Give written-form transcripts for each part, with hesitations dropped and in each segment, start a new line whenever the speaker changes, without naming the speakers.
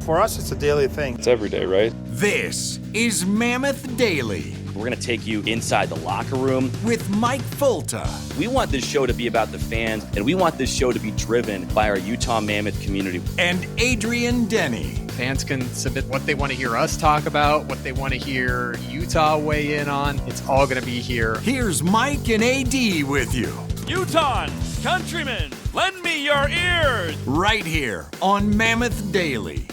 For us, it's a daily thing.
It's every day, right?
This is Mammoth Daily
We're going to take you inside the locker room
with Mike Fulta.
We want this show to be about the fans, and we want this show to be driven by our Utah Mammoth community.
And Adrian Denny.
Fans can submit what they want to hear us talk about, what they want to hear Utah weigh in on. It's all going to be here.
Here's Mike and AD with you.
Utahns, countrymen, lend me your ears.
Right here on Mammoth Daily.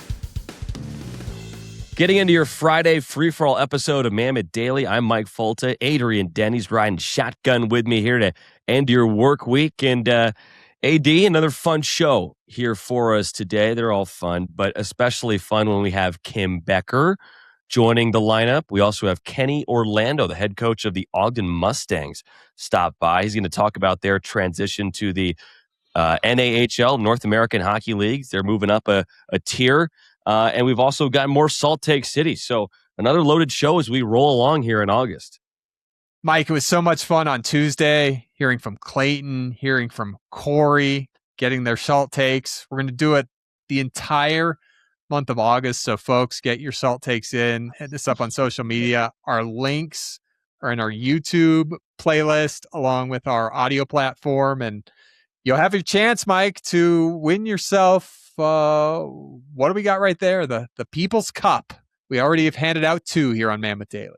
Getting into your Friday free-for-all episode of Mammoth Daily, I'm Mike Fulta. Adrian Denny's riding shotgun with me here to end your work week. And AD, another fun show here for us today. They're all fun, but especially fun when we have Kim Becker joining the lineup. We also have Kenny Orlando, the head coach of the Ogden Mustangs, stop by. He's going to talk about their transition to the NAHL, North American Hockey Leagues. They're moving up a tier. And we've also got more Salt Lake City. So another loaded show as we roll along here in August.
Mike, it was so much fun on Tuesday, hearing from Clayton, hearing from Corey, getting their salt takes. We're going to do it the entire month of August. So folks, get your salt takes in. Hit this up on social media. Our links are in our YouTube playlist along with our audio platform. And you'll have your chance, Mike, to win yourself what do we got right there? The People's Cup. We already have handed out 2 here on Mammoth Daily.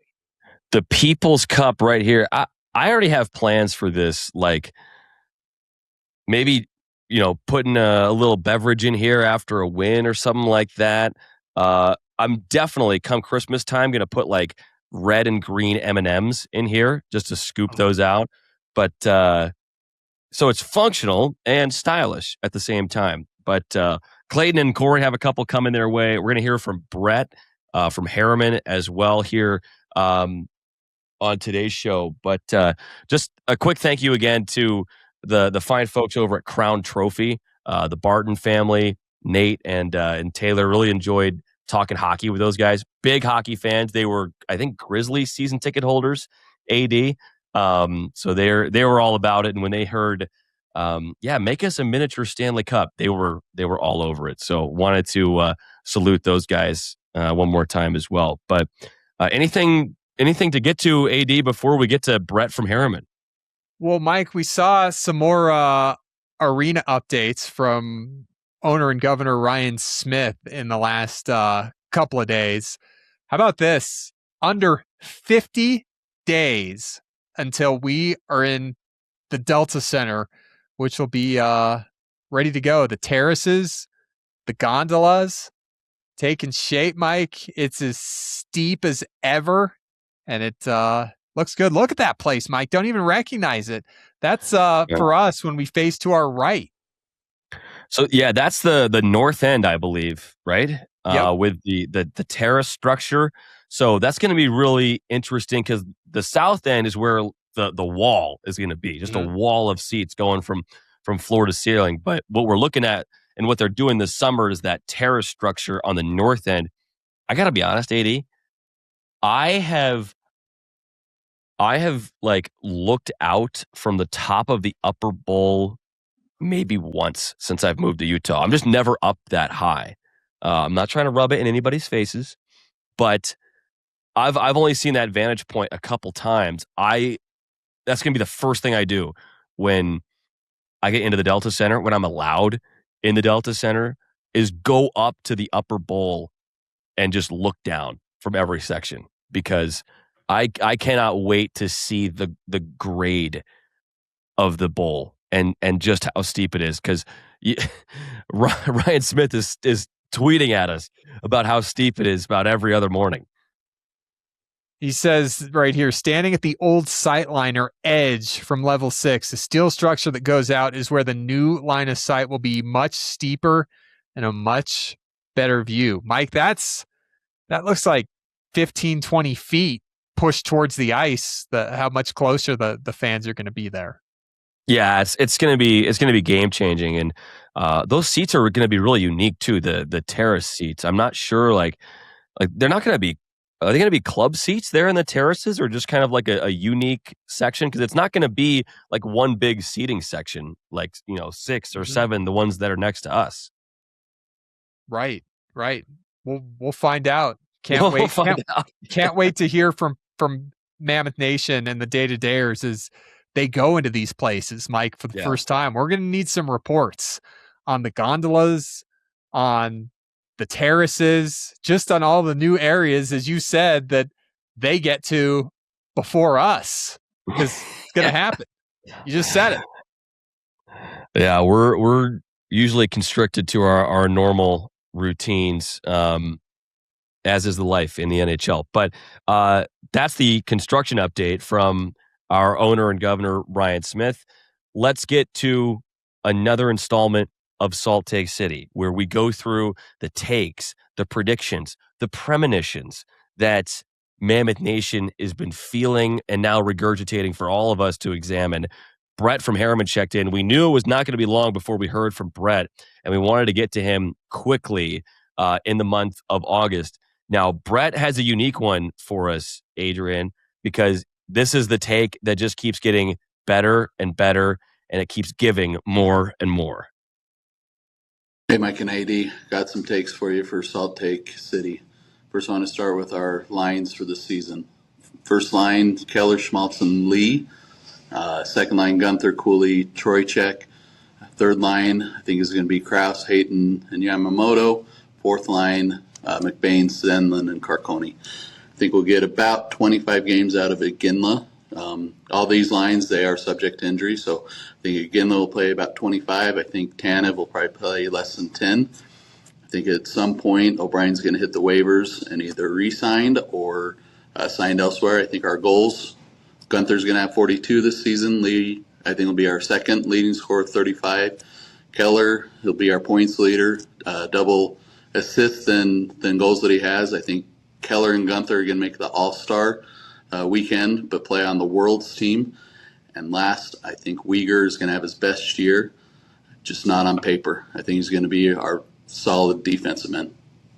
The People's Cup right here. I already have plans for this. Like maybe, putting a little beverage in here after a win or something like that. I'm definitely, come Christmas time, going to put like red and green M&Ms in here just to scoop those out. But so it's functional and stylish at the same time. But Clayton and Corey have a couple coming their way. We're going to hear from Brett from Herriman as well here on today's show. But just a quick thank you again to the fine folks over at Crown Trophy, the Barton family, Nate and Taylor. Really enjoyed talking hockey with those guys. Big hockey fans. They were, I think, Grizzlies season ticket holders, AD. So they were all about it. And when they heard make us a miniature Stanley Cup, they were all over it. So wanted to salute those guys one more time as well. But anything to get to, AD, before we get to Brett from Herriman?
Well, Mike, we saw some more arena updates from owner and governor Ryan Smith in the last couple of days. How about this? Under 50 days until we are in the Delta Center, which will be ready to go. The terraces, the gondolas, taking shape, Mike. It's as steep as ever, and it looks good. Look at that place, Mike. Don't even recognize it. That's for us when we face to our right.
So, yeah, that's the north end, I believe, right?
Yep.
With the terrace structure. So that's going to be really interesting because the south end is where the wall is going to be, just a wall of seats going from floor to ceiling. But what we're looking at and what they're doing this summer is that terrace structure on the north end. I got to be honest, AD, I have like looked out from the top of the upper bowl maybe once since I've moved to Utah. I'm just never up that high. I'm not trying to rub it in anybody's faces, but I've only seen that vantage point a couple times. That's going to be the first thing I do when I get into the Delta Center, when I'm allowed in the Delta Center, is go up to the upper bowl and just look down from every section, because I cannot wait to see the grade of the bowl and just how steep it is, because Ryan Smith is tweeting at us about how steep it is about every other morning.
He says right here, standing at the old sightliner edge from level 6, the steel structure that goes out is where the new line of sight will be much steeper and a much better view. Mike, that looks like 15, 20 feet pushed towards the ice, how much closer the fans are going to be there.
Yeah, it's going to be game changing, and those seats are going to be really unique too. The terrace seats, I'm not sure like they're not going to be. Are they going to be club seats there in the terraces, or just kind of like a unique section? Because it's not going to be like one big seating section, like 6 or 7, the ones that are next to us.
Right. We'll find out. Can't
We'll
wait.
find out.
Can't wait to hear from Mammoth Nation and the day-to-dayers as they go into these places, Mike, for the first time. We're going to need some reports on the gondolas, on the terraces, just on all the new areas, as you said, that they get to before us, because it's going to happen. You just said it.
Yeah, we're usually constricted to our normal routines, as is the life in the NHL. But that's the construction update from our owner and governor, Ryan Smith. Let's get to another installment of Salt Lake City, where we go through the takes, the predictions, the premonitions that Mammoth Nation has been feeling and now regurgitating for all of us to examine. Brett from Herriman checked in. We knew it was not going to be long before we heard from Brett, and we wanted to get to him quickly in the month of August. Now, Brett has a unique one for us, Adrian, because this is the take that just keeps getting better and better, and it keeps giving more and more.
Hey, Mike and AD, got some takes for you for Salt Lake City. First, I want to start with our lines for the season. First line, Keller, Schmaltz, and Lee. Second line, Gunther, Cooley, Trocheck. Third line, I think is going to be Krause, Hayton, and Yamamoto. Fourth line, McBain, Zenlin, and Carcone. I think we'll get about 25 games out of Iginla. All these lines, they are subject to injury, so I think Iginla will play about 25. I think Tanev will probably play less than 10. I think at some point O'Brien's going to hit the waivers and either re-signed or signed elsewhere. I think our goals, Gunther's going to have 42 this season. Lee, I think, will be our second leading scorer, 35. Keller, he'll be our points leader, double assists than goals that he has. I think Keller and Gunther are going to make the All-Star weekend, but play on the World's team. And last, I think Uyghur is going to have his best year, just not on paper. I think he's going to be our solid defensive man.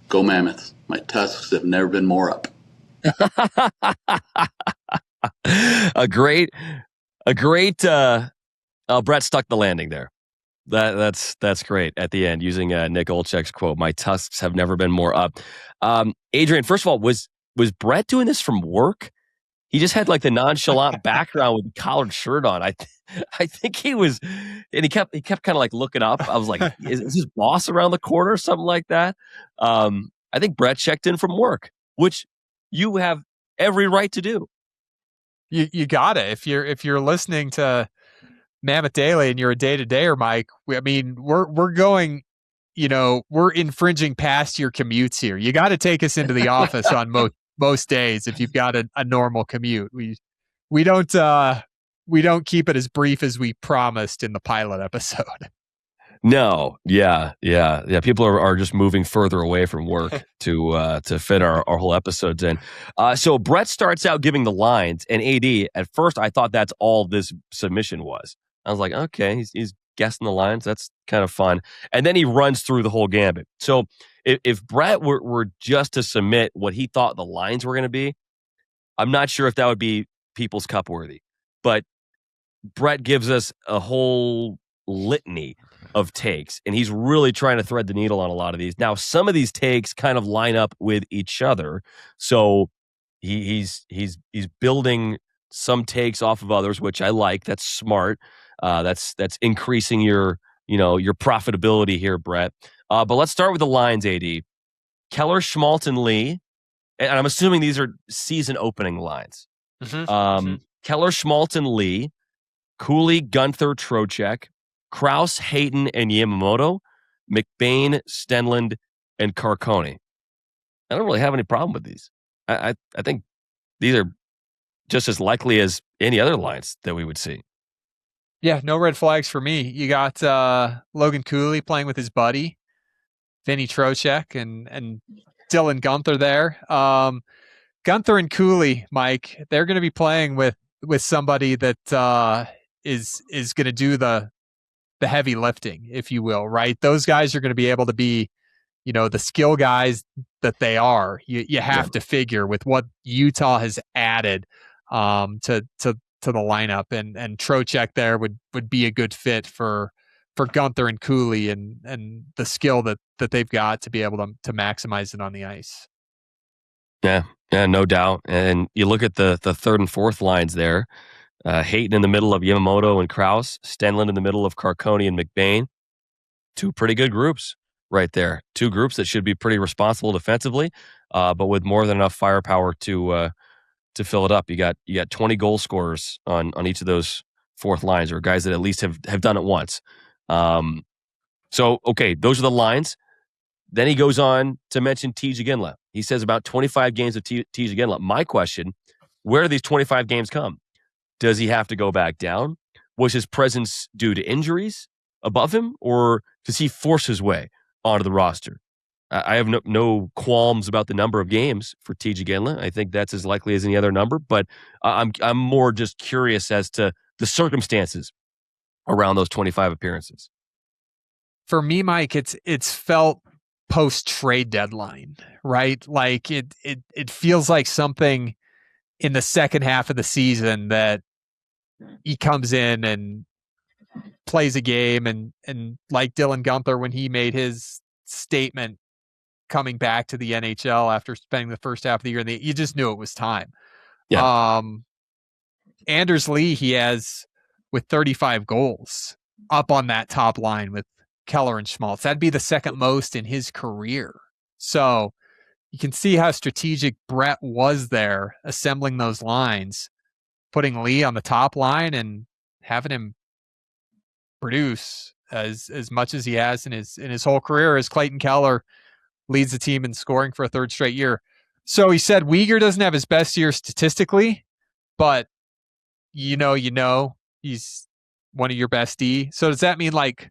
Go Mammoth. My tusks have never been more up.
a great Brett stuck the landing there. That's great at the end, using Nick Olczyk's quote, "My tusks have never been more up." Adrian, first of all, was Brett doing this from work? He just had like the nonchalant background with the collared shirt on. I think he was, and he kept kind of like looking up. I was like, is his boss around the corner or something like that? I think Brett checked in from work, which you have every right to do.
You got it. If you're listening to Mammoth Daily and you're a day-to-dayer, Mike, we're going, we're infringing past your commutes here. You got to take us into the office on most days if you've got a normal commute. We don't keep it as brief as we promised in the pilot episode.
No, yeah. People are just moving further away from work to fit our whole episodes in. So Brett starts out giving the lines, and AD, at first I thought that's all this submission was. I was like, okay, he's guessing the lines. That's kind of fun. And then he runs through the whole gambit. So if Brett were just to submit what he thought the lines were going to be, I'm not sure if that would be People's Cup worthy. But Brett gives us a whole litany of takes, and he's really trying to thread the needle on a lot of these. Now, some of these takes kind of line up with each other, so he's building some takes off of others, which I like. That's smart. That's increasing your profitability here, Brett. But let's start with the lines, AD. Keller, Schmaltz, and Lee, and I'm assuming these are season opening lines. Keller, Schmaltz, and Lee, Cooley, Gunther, Trocheck, Krause, Hayton, and Yamamoto, McBain, Stenlund, and Carcone. I don't really have any problem with these. I think these are just as likely as any other lines that we would see.
Yeah, no red flags for me. You got Logan Cooley playing with his buddy, Vinny Trocheck, and Dylan Gunther there. Gunther and Cooley, Mike, they're going to be playing with somebody that is going to do the heavy lifting, if you will, right? Those guys are going to be able to be, the skill guys that they are. You have to figure with what Utah has added to the lineup, and Trocheck there would be a good fit for Gunther and Cooley and the skill that they've got to be able to maximize it on the ice.
Yeah, no doubt. And you look at the third and fourth lines there. Hayton in the middle of Yamamoto and Krause, Stenlund in the middle of Carcone and McBain. Two pretty good groups right there. Two groups that should be pretty responsible defensively, but with more than enough firepower to fill it up. You got 20 goal scorers on each of those fourth lines, or guys that at least have done it once. So okay, those are the lines. Then he goes on to mention TJ Ginla. He says about 25 games of TJ Ginla. My question, where do these 25 games come? Does he have to go back down? Was his presence due to injuries above him, or does he force his way onto the roster? I have no qualms about the number of games for TJ Ginla. I think that's as likely as any other number, but I'm more just curious as to the circumstances around those 25 appearances.
For me, Mike, it's felt post-trade deadline, right? Like it feels like something in the second half of the season that he comes in and plays a game, and like Dylan Gunther when he made his statement coming back to the NHL after spending the first half of the year, and you just knew it was time.
Yeah.
Anders Lee, he has with 35 goals up on that top line with Keller and Schmaltz. That'd be the second most in his career. So you can see how strategic Brett was there, assembling those lines, putting Lee on the top line and having him produce as much as he has in his whole career, as Clayton Keller leads the team in scoring for a third straight year. So he said Weegar doesn't have his best year statistically, but you know he's one of your best D. So does that mean like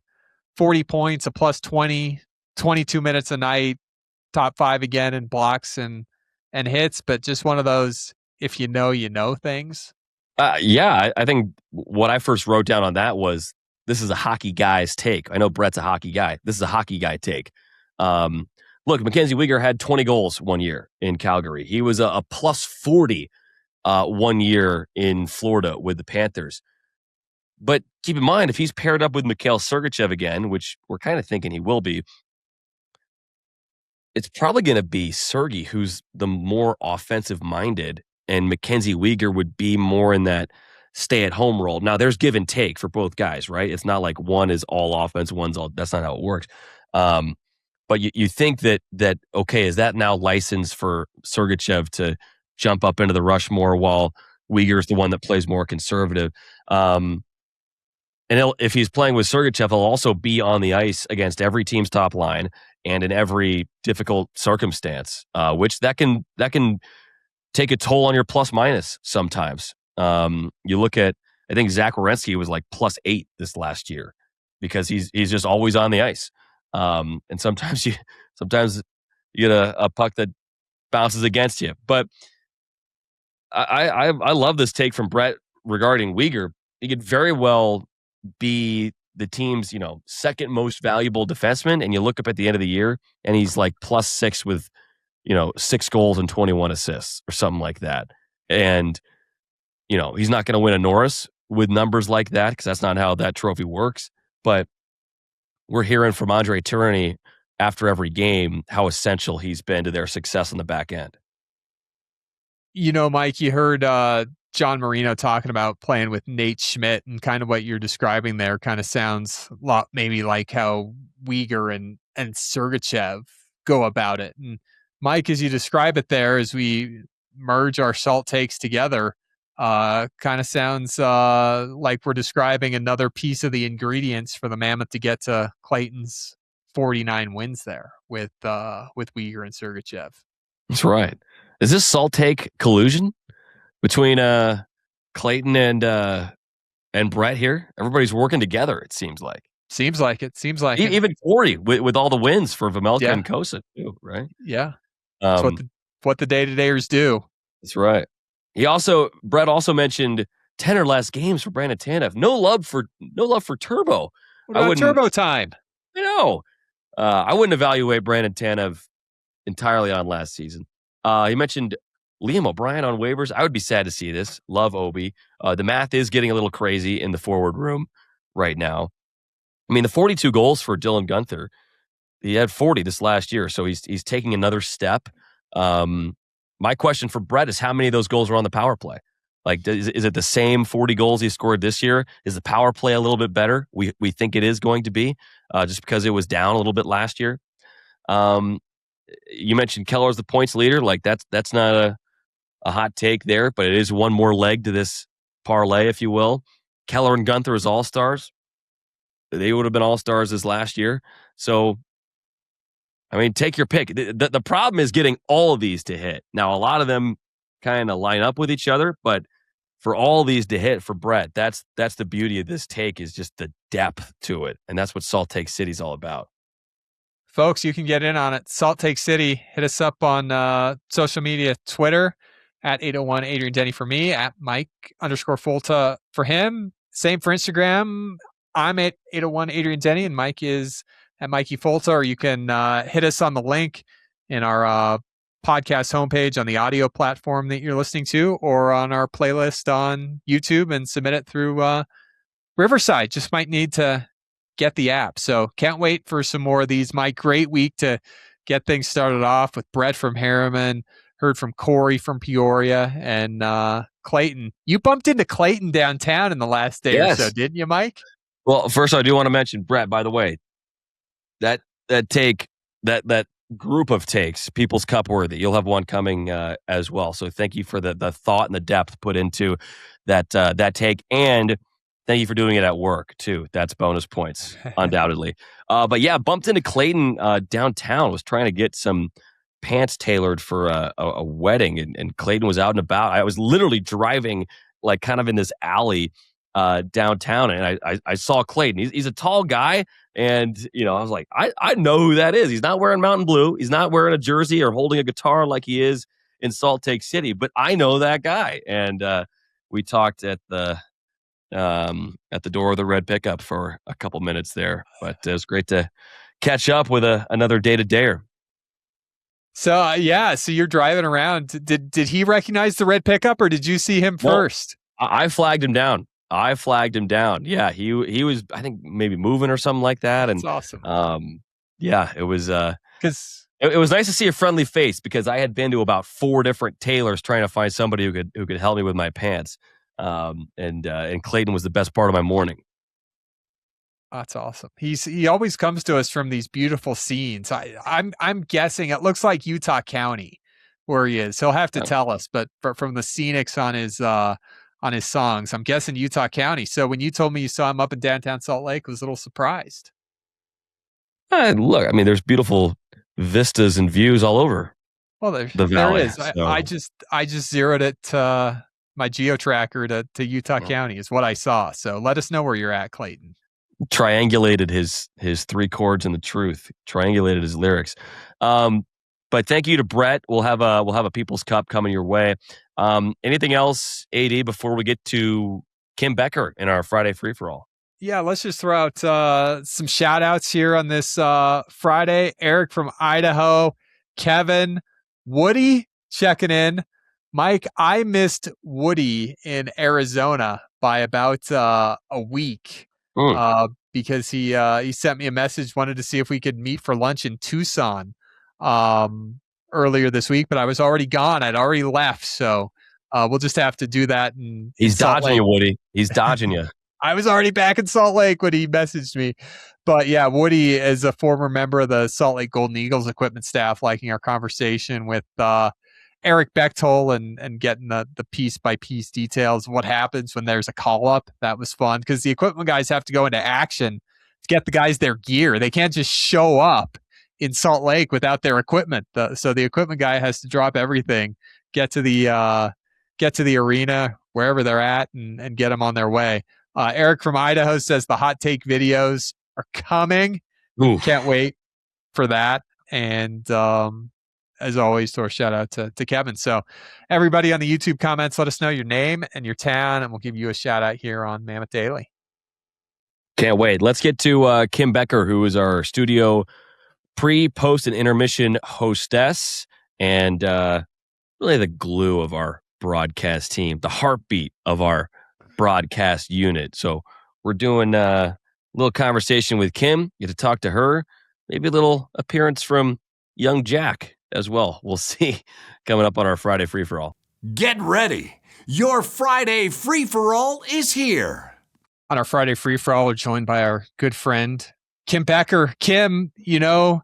40 points, a plus 20, 22 minutes a night, top 5 again in blocks and hits, but just one of those if you know things?
Yeah, I think what I first wrote down on that was, this is a hockey guy's take. I know Brett's a hockey guy. This is a hockey guy take. Look, Mackenzie Weegar had 20 goals one year in Calgary. He was a plus 40 one year in Florida with the Panthers. But keep in mind, if he's paired up with Mikhail Sergachev again, which we're kind of thinking he will be, it's probably going to be Sergey who's the more offensive-minded, and Mackenzie Weegar would be more in that stay-at-home role. Now, there's give and take for both guys, right? It's not like one is all offense, one's all. That's not how it works. But you think that okay, is that now license for Sergachev to jump up into the Rushmore while Weegar is the one that plays more conservative? And if he's playing with Sergachev, he'll also be on the ice against every team's top line and in every difficult circumstance, which that can take a toll on your plus minus sometimes. You look at, I think Zach Werenski was like +8 this last year because he's just always on the ice. And sometimes you get a puck that bounces against you. But I love this take from Brett regarding Weegar. He could very well be the team's, second most valuable defenseman, and you look up at the end of the year and he's like +6 with, 6 goals and 21 assists or something like that. And, he's not going to win a Norris with numbers like that because that's not how that trophy works. But we're hearing from Andre Tourigny after every game how essential he's been to their success on the back end.
Mike, you heard John Marino talking about playing with Nate Schmidt, and kind of what you're describing there kind of sounds a lot maybe like how Weegar and Sergachev go about it. And Mike, as you describe it there, as we merge our salt takes together, kind of sounds like we're describing another piece of the ingredients for the Mammoth to get to Clayton's 49 wins there with Weegar and Sergachev.
That's right. Is this salt take collusion between Clayton and Brett here? Everybody's working together, it seems like.
Seems like it.
Even Corey with all the wins for Vejmelka and Kosa too, right?
Yeah. That's what the day-to-dayers do.
That's right. Brett also mentioned 10 or less games for Brandon Tanev. No love for Turbo.
What about Turbo time?
I wouldn't evaluate Brandon Tanev entirely on last season. He mentioned Liam O'Brien on waivers. I would be sad to see this. Love Obi. The math is getting a little crazy in the forward room right now. I mean, the 42 goals for Dylan Guenther, he had 40 this last year, so he's taking another step. My question for Brett is how many of those goals were on the power play? Like, is it the same 40 goals he scored this year? Is the power play a little bit better? We think it is going to be, just because it was down a little bit last year. You mentioned Keller's the points leader. Like, that's not a hot take there, but it is one more leg to this parlay, if you will. Keller and Guenther as all-stars. They would have been all-stars this last year. So, I mean, take your pick. The problem is getting all of these to hit. Now, a lot of them kind of line up with each other, but for all these to hit for Brett, that's the beauty of this take, is just the depth to it. And that's what Salt Lake City's all about.
Folks, you can get in on it. Salt Lake City, hit us up on social media, Twitter, at 801 Adrian Denny for me, at Mike_Fulta for him. Same for Instagram. I'm at 801 Adrian Denny, and Mike is at Mikey Fulta, or you can hit us on the link in our podcast homepage on the audio platform that you're listening to, or on our playlist on YouTube, and submit it through Riverside. Just might need to get the app. So can't wait for some more of these. Mike, great week to get things started off with Brett from Herriman, heard from Corey from Peoria, and Clayton. You bumped into Clayton downtown in the last day or so, didn't you, Mike?
Well, first I do want to mention, Brett, by the way, that take, that group of takes, People's Cup worthy. You'll have one coming as well. So thank you for the thought and the depth put into that take, and thank you for doing it at work too. That's bonus points, undoubtedly. But yeah, bumped into Clayton downtown. Was trying to get some pants tailored for a wedding, and Clayton was out and about. I was literally driving like kind of in this alley downtown, and I saw Clayton. He's a tall guy, and I was like, I know who that is. He's not wearing Mountain Blue. He's not wearing a jersey or holding a guitar like he is in Salt Lake City, but I know that guy. And we talked at the door of the red pickup for a couple minutes there, but it was great to catch up with another day-to-dayer.
So so you're driving around. Did he recognize the red pickup, or did you see him first?
I flagged him down. Yeah, he was, I think, maybe moving or something like that.
That's
and
awesome.
Yeah, it was
because
it was nice to see a friendly face, because I had been to about 4 different tailors trying to find somebody who could help me with my pants. And Clayton was the best part of my morning.
That's awesome. He always comes to us from these beautiful scenes. I'm guessing it looks like Utah County where he is. He'll have to tell us, but from the scenics on his songs, I'm guessing Utah County. So when you told me you saw him up in downtown Salt Lake, I was a little surprised.
Look, I mean, there's beautiful vistas and views all over.
Well,
the valley.
There is. So. I just zeroed it to my geo tracker to Utah County is what I saw. So let us know where you're at, Clayton.
Triangulated his 3 chords in the truth. Triangulated his lyrics. But thank you to Brett. We'll have a People's Cup coming your way. Anything else, AD, before we get to Kim Becker in our Friday free for all?
Yeah, let's just throw out some shout outs here on this Friday. Eric from Idaho, Kevin, Woody checking in. Mike, I missed Woody in Arizona by about a week because he sent me a message, wanted to see if we could meet for lunch in Tucson earlier this week, but I was already gone. I'd already left, so we'll just have to do that.
He's dodging you, Woody. He's dodging you.
I was already back in Salt Lake when he messaged me. But yeah, Woody is a former member of the Salt Lake Golden Eagles equipment staff, liking our conversation with Eric Bechtold and getting the piece by piece details of what happens when there's a call up. That was fun because the equipment guys have to go into action to get the guys their gear. They can't just show up in Salt Lake without their equipment. So the equipment guy has to drop everything, get to the arena wherever they're at, and get them on their way. Eric from Idaho says the hot take videos are coming.
Oof.
Can't wait for that. And as always, to our shout out to Kevin. So everybody on the YouTube comments, let us know your name and your town, and we'll give you a shout out here on Mammoth Daily.
Can't wait. Let's get to Kim Becker, who is our studio pre, post, and intermission hostess, and really the glue of our broadcast team, the heartbeat of our broadcast unit. So we're doing little conversation with Kim. Get to talk to her. Maybe a little appearance from young Jack as well. We'll see coming up on our Friday free-for-all.
Get ready. Your Friday free-for-all is here.
On our Friday free-for-all, we're joined by our good friend, Kim Becker. Kim, a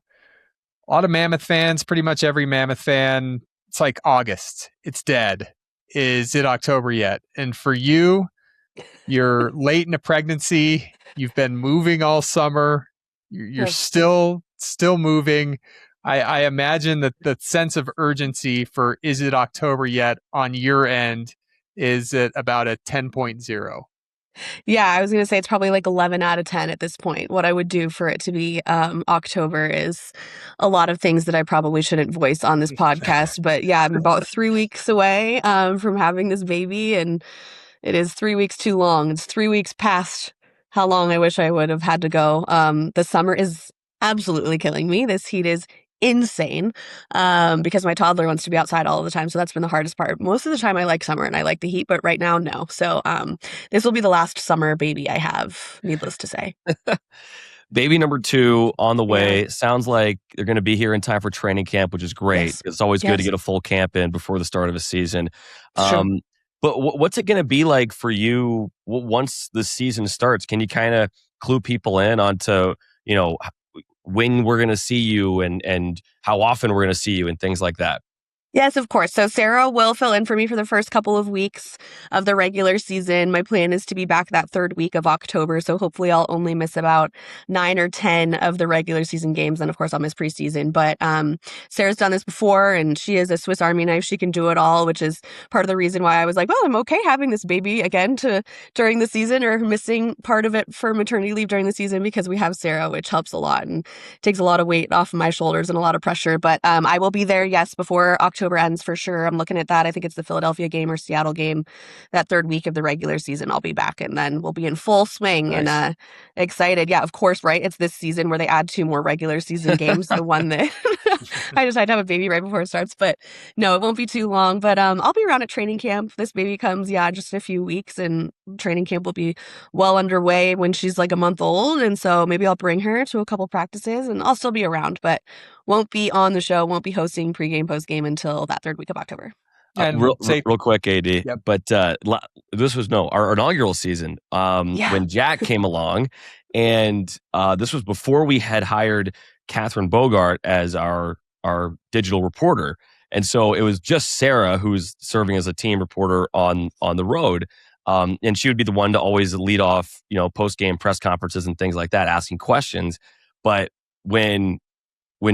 lot of Mammoth fans, pretty much every Mammoth fan, it's like August. It's dead. Is it October yet? And for you, you're late in a pregnancy. You've been moving all summer. You're still moving. I imagine that the sense of urgency for is it October yet on your end is at about a 10.0.
Yeah, I was going to say it's probably like 11 out of 10 at this point. What I would do for it to be October is a lot of things that I probably shouldn't voice on this podcast. But yeah, I'm about 3 weeks away from having this baby, and it is 3 weeks too long. It's 3 weeks past how long I wish I would have had to go. The summer is absolutely killing me. This heat is insane because my toddler wants to be outside all the time. So that's been the hardest part. Most of the time I like summer and I like the heat, but right now, no. So this will be the last summer baby I have, needless to say.
Baby number 2 on the way. Yeah. Sounds like they're going to be here in time for training camp, which is great. Yes. It's always good to get a full camp in before the start of a season. Sure. But what's it going to be like for you once the season starts? Can you kind of clue people in onto, when we're going to see you and how often we're going to see you and things like that?
Yes, of course. So Sarah will fill in for me for the first couple of weeks of the regular season. My plan is to be back that third week of October. So hopefully I'll only miss about 9 or 10 of the regular season games. And of course I'll miss preseason. But Sarah's done this before and she is a Swiss Army knife. She can do it all, which is part of the reason why I was like, well, I'm okay having this baby again during the season or missing part of it for maternity leave during the season because we have Sarah, which helps a lot and takes a lot of weight off of my shoulders and a lot of pressure. But I will be there, yes, before October ends for sure. I'm looking at that. I think it's the Philadelphia game or Seattle game. That third week of the regular season, I'll be back and then we'll be in full swing. Nice. And excited. Yeah, of course, right? It's this season where they add 2 more regular season games. The one that I decided to have a baby right before it starts. But no, it won't be too long. But I'll be around at training camp. This baby comes, just in a few weeks and training camp will be well underway when she's like a month old. And so maybe I'll bring her to a couple practices and I'll still be around, but won't be on the show, won't be hosting pregame, postgame until that third week of October.
And real quick, AD, yep. But this was our inaugural season when Jack came along, and this was before we had hired Catherine Bogart as our digital reporter. And so it was just Sarah who's serving as a team reporter on the road. And she would be the one to always lead off, post-game press conferences and things like that, asking questions. But when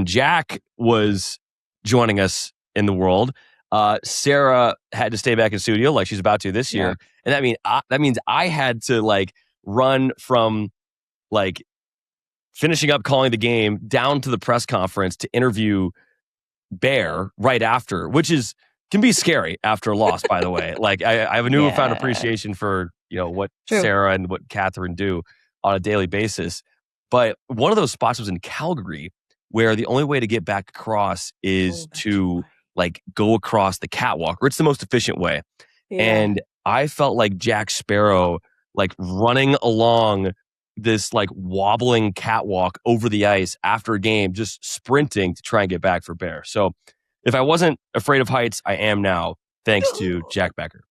Jack was joining us in the world, Sarah had to stay back in studio like she's about to this year. And that means I had to run from finishing up calling the game down to the press conference to interview Bear right after, which can be scary after a loss, by the way. I have a newfound appreciation for, what Sarah and what Catherine do on a daily basis. But one of those spots was in Calgary, where the only way to get back across is to go across the catwalk, or it's the most efficient way. Yeah. And I felt like Jack Sparrow, running along this wobbling catwalk over the ice after a game, just sprinting to try and get back for Bear. So if I wasn't afraid of heights, I am now, thanks to Jack Becker.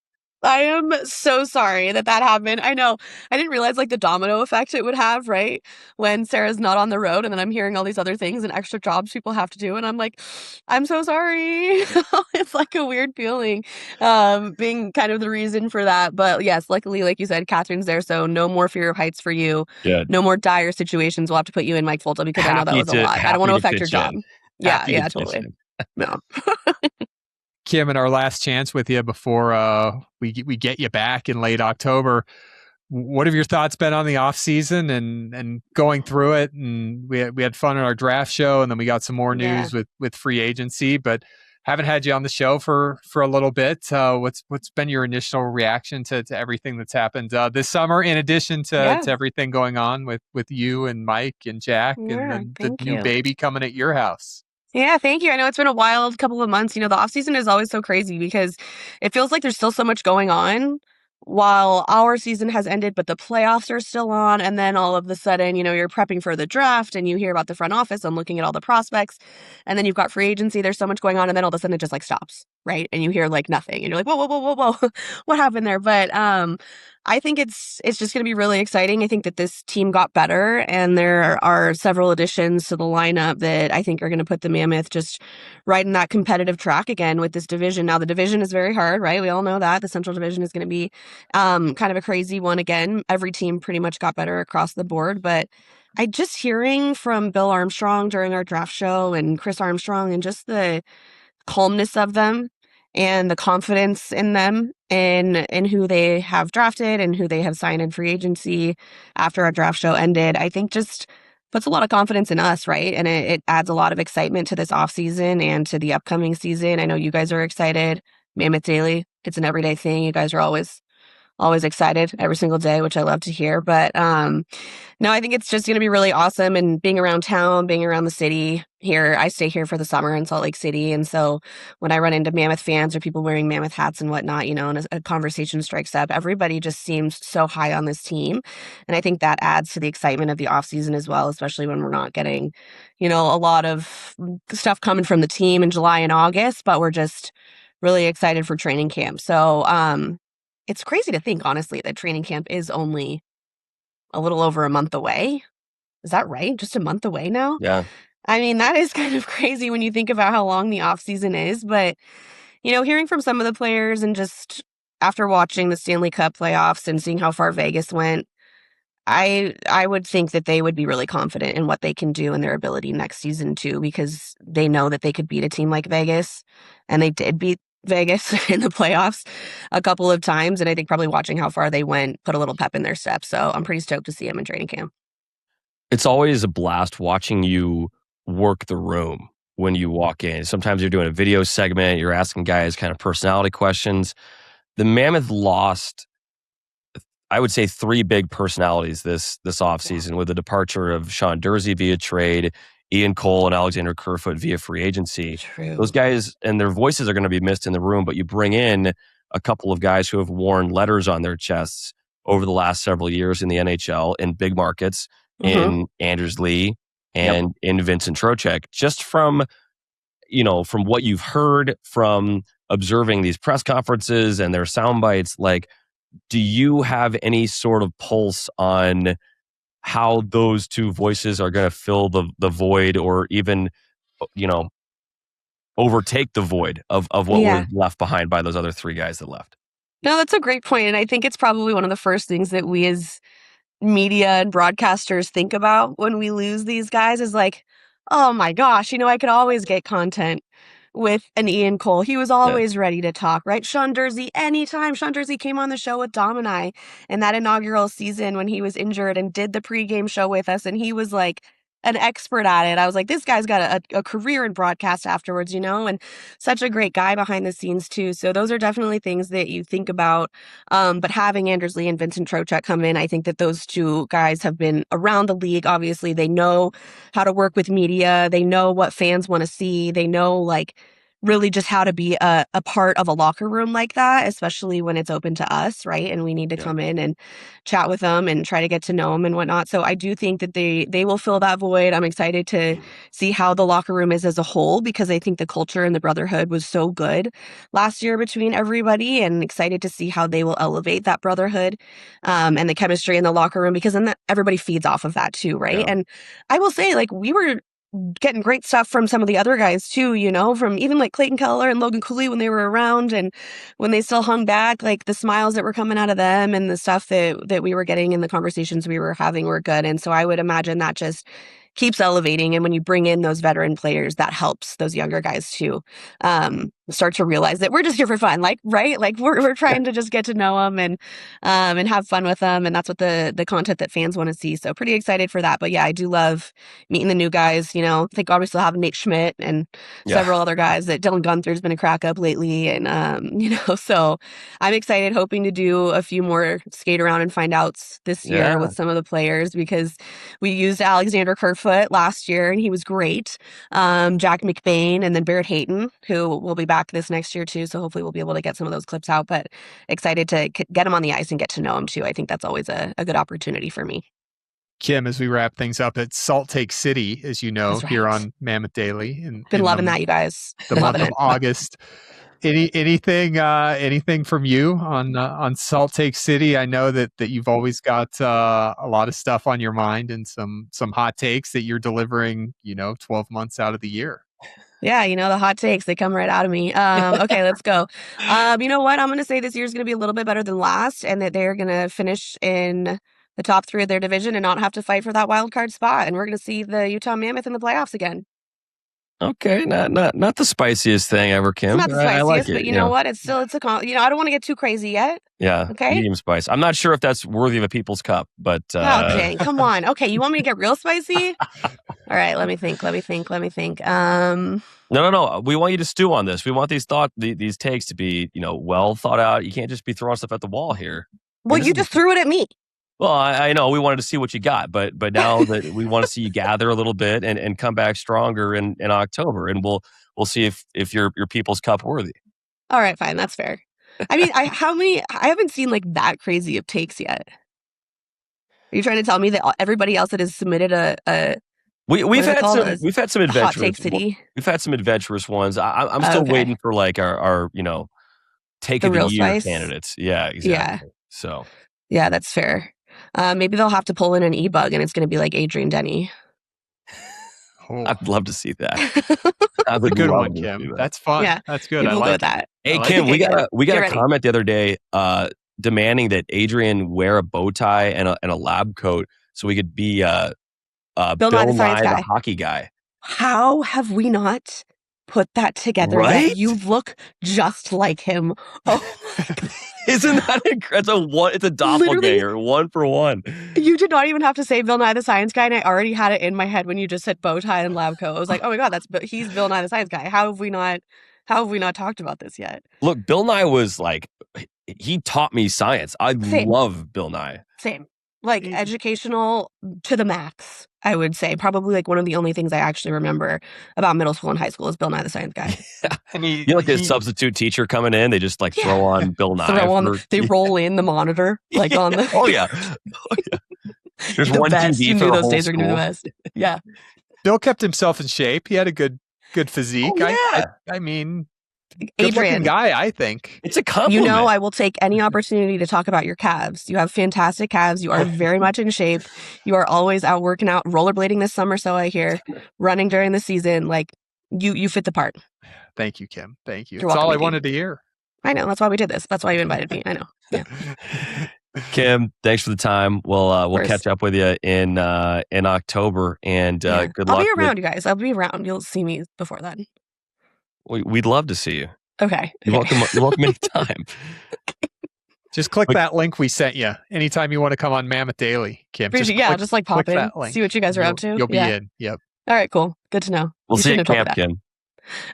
I am so sorry that happened. I know. I didn't realize the domino effect it would have, right? When Sarah's not on the road and then I'm hearing all these other things and extra jobs people have to do. And I'm like, I'm so sorry. It's a weird feeling being kind of the reason for that. But yes, luckily, like you said, Catherine's there. So no more fear of heights for you. Good. No more dire situations. We'll have to put you in, Mike Folta, because I know that was a lot. I don't want to affect your job. Yeah, totally. No.
Kim, in our last chance with you before we get you back in late October, what have your thoughts been on the off season and going through it? And we had fun at our draft show, and then we got some more news with free agency, but haven't had you on the show for a little bit. What's been your initial reaction to everything that's happened this summer, in addition to everything going on with you and Mike and Jack and then the new baby coming at your house?
Yeah, thank you. I know it's been a wild couple of months. The off season is always so crazy because it feels like there's still so much going on while our season has ended, but the playoffs are still on. And then all of a sudden, you're prepping for the draft and you hear about the front office and looking at all the prospects. And then you've got free agency. There's so much going on. And then all of a sudden it just like stops, right? And you hear like nothing and you're like, whoa, whoa, whoa, whoa, whoa. What happened there? But I think it's just going to be really exciting. I think that this team got better, and there are several additions to the lineup that I think are going to put the Mammoth just right in that competitive track again with this division. Now, the division is very hard, right? We all know that. The Central Division is going to be kind of a crazy one again. Every team pretty much got better across the board, but I just hearing from Bill Armstrong during our draft show and Chris Armstrong and just the calmness of them and the confidence in them and who they have drafted and who they have signed in free agency after our draft show ended, I think just puts a lot of confidence in us, right? And it adds a lot of excitement to this offseason and to the upcoming season. I know you guys are excited. Mammoth Daily, it's an everyday thing. You guys are always excited every single day, which I love to hear. But no, I think it's just going to be really awesome. And being around town, being around the city here, I stay here for the summer in Salt Lake City. And so when I run into Mammoth fans or people wearing Mammoth hats and whatnot, and a conversation strikes up, everybody just seems so high on this team. And I think that adds to the excitement of the offseason as well, especially when we're not getting, a lot of stuff coming from the team in July and August, but we're just really excited for training camp. So, it's crazy to think, honestly, that training camp is only a little over a month away. Is that right? Just a month away now?
Yeah.
I mean, that is kind of crazy when you think about how long the off season is. But, hearing from some of the players and just after watching the Stanley Cup playoffs and seeing how far Vegas went, I would think that they would be really confident in what they can do and their ability next season too, because they know that they could beat a team like Vegas, and they did beat Vegas in the playoffs a couple of times. And I think probably watching how far they went put a little pep in their step. So I'm pretty stoked to see them in training camp.
It's always a blast watching you work the room when you walk in. Sometimes you're doing a video segment, you're asking guys kind of personality questions. The Mammoth lost, I would say, 3 big personalities this offseason with the departure of Sean Dursey via trade, Ian Cole and Alexander Kerfoot via free agency.
True.
Those guys and their voices are going to be missed in the room, but you bring in a couple of guys who have worn letters on their chests over the last several years in the NHL in big markets, in Anders Lee and in Vincent Trocheck. Just from what you've heard from observing these press conferences and their sound bites, like, do you have any sort of pulse on how those two voices are going to fill the void, or even, overtake the void of what was left behind by those other 3 guys that left?
No, that's a great point. And I think it's probably one of the first things that we as media and broadcasters think about when we lose these guys is like, oh my gosh, I could always get content with an Ian Cole. He was always ready to talk, right? Sean Dursey, anytime Sean Dursey came on the show with Dom and I in that inaugural season when he was injured and did the pregame show with us, and he was like an expert at it. I was like, this guy's got a career in broadcast afterwards, and such a great guy behind the scenes too. So those are definitely things that you think about. But having Anders Lee and Vincent Trocheck come in, I think that those 2 guys have been around the league. Obviously, they know how to work with media. They know what fans want to see. They know, like, really just how to be a part of a locker room like that, especially when it's open to us, right? And we need to come in and chat with them and try to get to know them and whatnot. So I do think that they will fill that void. I'm excited to see how the locker room is as a whole, because I think the culture and the brotherhood was so good last year between everybody, and excited to see how they will elevate that brotherhood and the chemistry in the locker room, because then everybody feeds off of that too, right? And I will say, like, we were getting great stuff from some of the other guys too, from even like Clayton Keller and Logan Cooley when they were around and when they still hung back, like the smiles that were coming out of them and the stuff that we were getting in the conversations we were having were good. And so I would imagine that just keeps elevating. And when you bring in those veteran players, that helps those younger guys too start to realize that we're just here for fun, like, right? Like we're trying to just get to know them and have fun with them. And that's what the content that fans want to see. So pretty excited for that. But yeah, I do love meeting the new guys. I think obviously we'll have Nate Schmidt and several other guys. That Dylan Gunther's been a crack up lately. And, so I'm excited, hoping to do a few more skate around and find outs this year with some of the players, because we used Alexander Kerfoot Lightfoot last year, and he was great. Jack McBain, and then Barrett Hayton, who will be back this next year too. So hopefully we'll be able to get some of those clips out. But excited to get him on the ice and get to know him too. I think that's always a good opportunity for me.
Kim, as we wrap things up, it's Salt Lake City, as you know,
That's right.
here on Mammoth Daily.
Been loving that, you guys.
The month of August. Anything from you on Salt Lake City? I know that you've always got a lot of stuff on your mind and some hot takes that you're delivering, 12 months out of the year.
Yeah, the hot takes, they come right out of me. Okay, let's go. You know what? I'm going to say this year's going to be a little bit better than last, and that they're going to finish in the top 3 of their division and not have to fight for that wild card spot. And we're going to see the Utah Mammoth in the playoffs again.
Okay, not the spiciest thing ever, Kim.
It's not the spiciest,
I like it,
but you know what? It's a I don't want to get too crazy yet.
Yeah,
okay.
Medium spice. I'm not sure if that's worthy of a People's Cup, but
oh dang, come on. Okay, you want me to get real spicy? All right, let me think.
No. We want you to stew on this. We want these takes to be, well thought out. You can't just be throwing stuff at the wall here.
Well, you just threw it at me.
Well, I know we wanted to see what you got, but now that we want to see you gather a little bit and come back stronger in October, and we'll see if your People's Cup worthy.
All right, fine, that's fair. I mean, I haven't seen like that crazy of takes yet. Are you trying to tell me that everybody else that has submitted
we've had some adventurous
hot take city?
We've had some adventurous ones. I'm still waiting for like our take of the year candidates. Yeah, exactly.
Yeah.
So
yeah, that's fair. Maybe they'll have to pull in an e-bug, and it's going to be like Adrian Denny.
Oh.
I'd love to see that.
That's a good one, Kim. That's fun. Yeah, that's good. I like
that.
Hey, Kim, we got a comment the other day demanding that Adrian wear a bow tie and a lab coat so we could be Bill Nye the hockey guy.
How have we not put that together?
Right?
Yet? You look just like him. Oh my God.
Isn't that incredible? It's a doppelganger, 1 for 1.
You did not even have to say Bill Nye the Science Guy, and I already had it in my head when you just said bow tie and lab coat. I was like, oh my God, he's Bill Nye the Science Guy. How have we not talked about this yet?
Look, Bill Nye was like, he taught me science. I love Bill Nye.
Same. Like educational to the max, I would say. Probably like one of the only things I actually remember about middle school and high school is Bill Nye the Science Guy.
And you're like a substitute teacher coming in. They just like throw on Bill Nye.
They roll in the monitor like on the.
Oh yeah. There's
the
one
best.
TV
You
for
knew
the
those
whole
days were going to be the best. Yeah.
Bill kept himself in shape. He had a good physique.
Oh, yeah.
I mean,
Adrian,
good-looking guy, I think.
It's a compliment.
I will take any opportunity to talk about your calves. You have fantastic calves. You are very much in shape. You are always out working out, rollerblading this summer, so I hear, running during the season. Like, you fit the part.
Thank you, Kim. Thank you.
That's
all I wanted to hear.
I know. That's why we did this. That's why you invited me. I know. Yeah.
Kim, thanks for the time. We'll catch up with you in October, and good luck.
I'll be around, you guys. I'll be around. You'll see me before then.
We'd love to see you.
Okay.
You're welcome anytime.
Just click that link we sent you anytime you want to come on Mammoth Daily, Kim.
Just like pop in, see what you guys are up to.
You'll be in. Yep.
All right, cool. Good to know.
We'll see you at camp, Kim.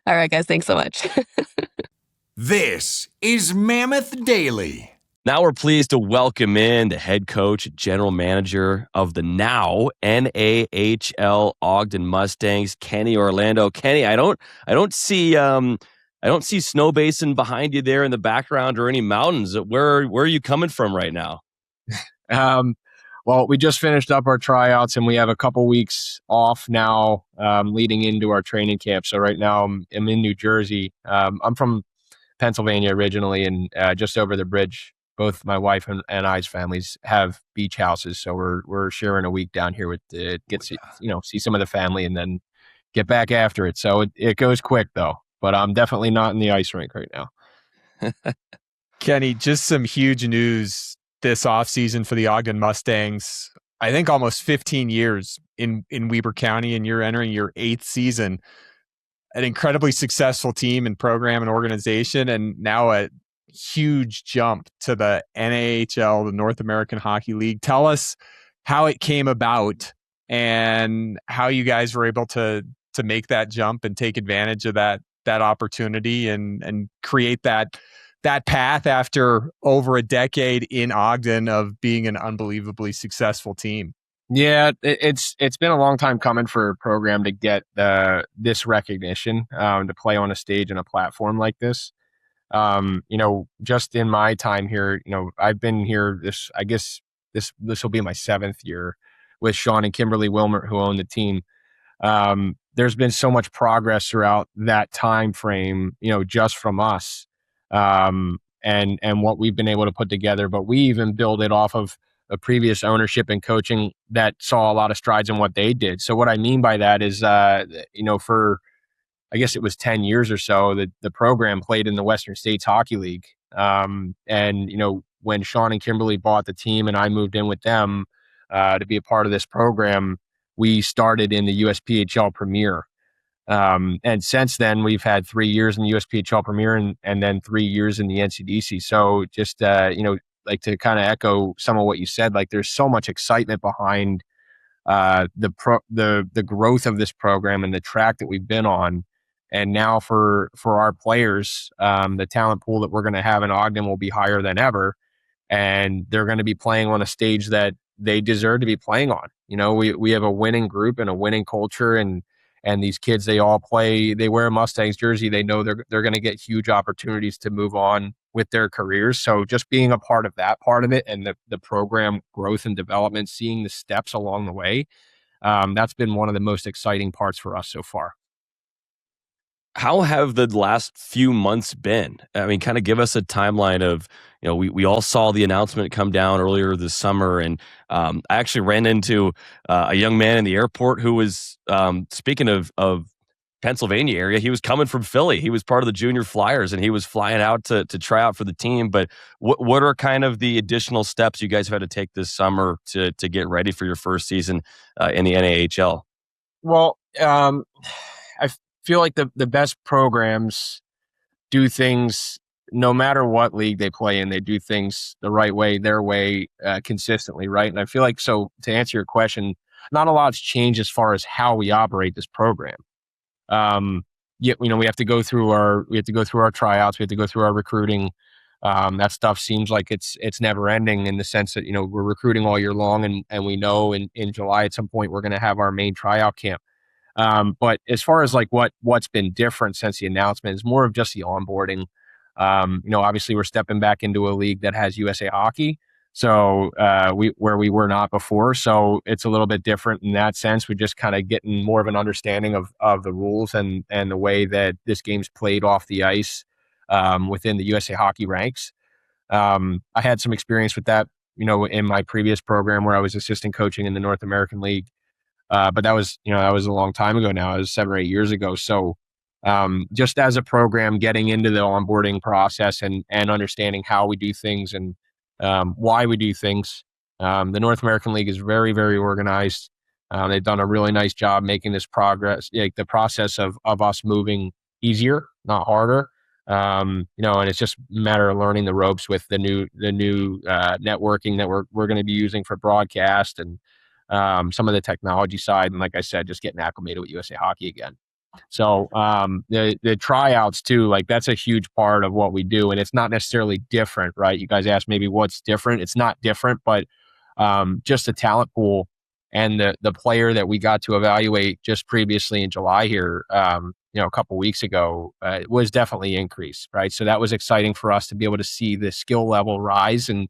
All right, guys. Thanks so much.
This is Mammoth Daily.
Now we're pleased to welcome in the head coach, general manager of the now NAHL Ogden Mustangs, Kenny Orlando. Kenny, I don't see Snow Basin behind you there in the background or any mountains. Where are you coming from right now?
Well, we just finished up our tryouts and we have a couple weeks off now, leading into our training camp. So right now I'm in New Jersey. I'm from Pennsylvania originally, and just over the bridge, both my wife and I's families have beach houses. So we're sharing a week down here with see some of the family and then get back after it. So it goes quick though, but I'm definitely not in the ice rink right now.
Kenny, just some huge news this offseason for the Ogden Mustangs. I think almost 15 years in Weber County, and you're entering your 8th season. An incredibly successful team and program and organization, and now a huge jump to the NAHL, the North American Hockey League. Tell us how it came about and how you guys were able to make that jump and take advantage of that opportunity and create that path after over a decade in Ogden of being an unbelievably successful team.
Yeah, it's been a long time coming for a program to get this recognition, to play on a stage and a platform like this. Just in my time here, I've been here I guess this will be my 7th year with Sean and Kimberly Wilmert, who own the team. There's been so much progress throughout that time frame, just from us, and what we've been able to put together. But we even build it off of a previous ownership and coaching that saw a lot of strides in what they did. So what I mean by that is, for I guess it was 10 years or so that the program played in the Western States Hockey League. When Sean and Kimberly bought the team and I moved in with them to be a part of this program, we started in the USPHL Premier. And since then, we've had 3 years in the USPHL Premier and then 3 years in the NCDC. So just, like to kind of echo some of what you said, like there's so much excitement behind the growth of this program and the track that we've been on. And now for our players, the talent pool that we're going to have in Ogden will be higher than ever. And they're going to be playing on a stage that they deserve to be playing on. We have a winning group and a winning culture, and these kids, they wear a Mustangs jersey. They know they're going to get huge opportunities to move on with their careers. So just being a part of that part of it and the program growth and development, seeing the steps along the way, that's been one of the most exciting parts for us so far.
How have the last few months been? I mean, kind of give us a timeline of, we all saw the announcement come down earlier this summer. And I actually ran into a young man in the airport who was, speaking of Pennsylvania area, he was coming from Philly. He was part of the junior Flyers, and he was flying out to try out for the team. But what are kind of the additional steps you guys have had to take this summer to get ready for your first season in the NAHL?
Well, I feel like the best programs do things no matter what league they play in. They do things the right way, their way, consistently, right? And I feel like, so to answer your question, not a lot's changed as far as how we operate this program. Yet, we have to go through our tryouts. We have to go through our recruiting. That stuff seems like it's never ending, in the sense that, we're recruiting all year long, and we know in July at some point we're going to have our main tryout camp. But as far as like what's been different since the announcement is more of just the onboarding. Obviously we're stepping back into a league that has USA Hockey. So where we were not before. So it's a little bit different in that sense. We're just kind of getting more of an understanding of the rules and the way that this game's played off the ice within the USA Hockey ranks. I had some experience with that, in my previous program where I was assistant coaching in the North American League. But that was a long time ago now. It was 7 or 8 years ago. So just as a program, getting into the onboarding process and understanding how we do things and why we do things. The North American League is very, very organized. They've done a really nice job making this progress, like the process of us moving easier, not harder. And it's just a matter of learning the ropes with the new networking that we're going to be using for broadcast and some of the technology side. And like I said, just getting acclimated with USA Hockey again. So the tryouts too, like that's a huge part of what we do, and it's not necessarily different, right? You guys asked maybe what's different. It's not different, but just the talent pool and the player that we got to evaluate just previously in July here, a couple weeks ago, was definitely increased, right? So that was exciting for us to be able to see the skill level rise and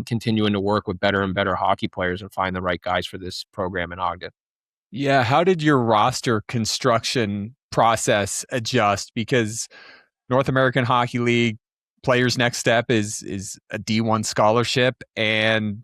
continuing to work with better and better hockey players and find the right guys for this program in Ogden.
Yeah. How did your roster construction process adjust? Because North American Hockey League players' next step is a D1 scholarship. And,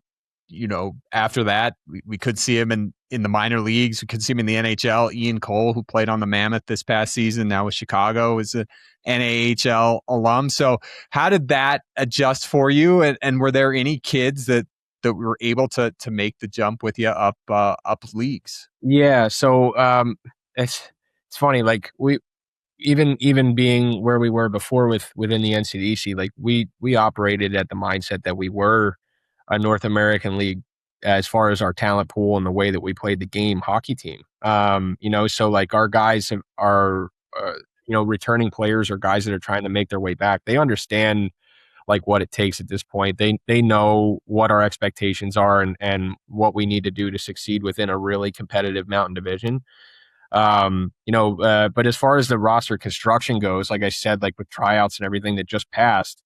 after that, we could see him in the minor leagues. We could see him in the NHL. Ian Cole, who played on the Mammoth this past season, now with Chicago, is a NAHL alum. So how did that adjust for you? And were there any kids that were able to make the jump with you up leagues?
Yeah. So it's funny. Like we even being where we were before within the NCDC, like we operated at the mindset that we were a North American League as far as our talent pool and the way that we played the game hockey team. So like our guys are returning players or guys that are trying to make their way back. They understand like what it takes at this point. They know what our expectations are and what we need to do to succeed within a really competitive Mountain Division. But as far as the roster construction goes, like I said, like with tryouts and everything that just passed,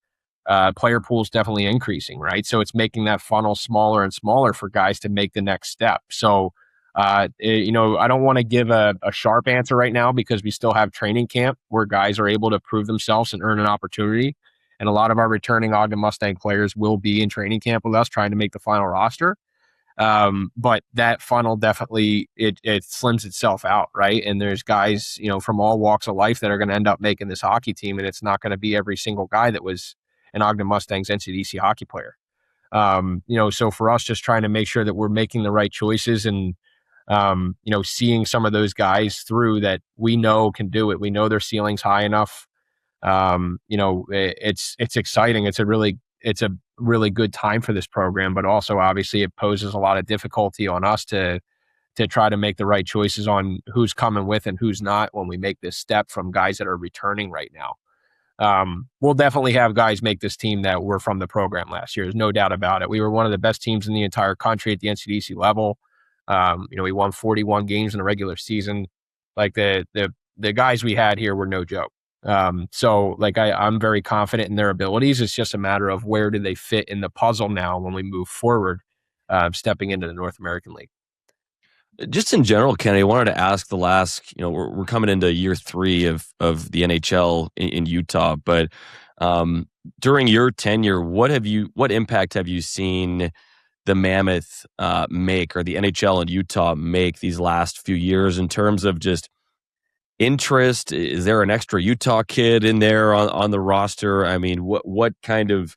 player pool is definitely increasing, right? So it's making that funnel smaller and smaller for guys to make the next step. So, I don't want to give a sharp answer right now because we still have training camp where guys are able to prove themselves and earn an opportunity. And a lot of our returning Ogden Mustang players will be in training camp with us trying to make the final roster. But that funnel definitely it slims itself out, right? And there's guys, from all walks of life that are going to end up making this hockey team, and it's not going to be every single guy that was an Ogden Mustangs NCDC hockey player. So for us, just trying to make sure that we're making the right choices and seeing some of those guys through that we know can do it. We know their ceiling's high enough. It's exciting. It's a really good time for this program, but also obviously it poses a lot of difficulty on us to try to make the right choices on who's coming with and who's not when we make this step from guys that are returning right now. We'll definitely have guys make this team that were from the program last year. There's no doubt about it. We were one of the best teams in the entire country at the NCDC level. We won 41 games in the regular season. Like the guys we had here were no joke. So I'm very confident in their abilities. It's just a matter of where do they fit in the puzzle now when we move forward, stepping into the North American League.
Just in general, Kenny, I wanted to ask the last, we're coming into year 3 of the NHL in Utah, but during your tenure, what impact have you seen the Mammoth make, or the NHL in Utah make these last few years in terms of just interest? Is there an extra Utah kid in there on the roster? I mean, what kind of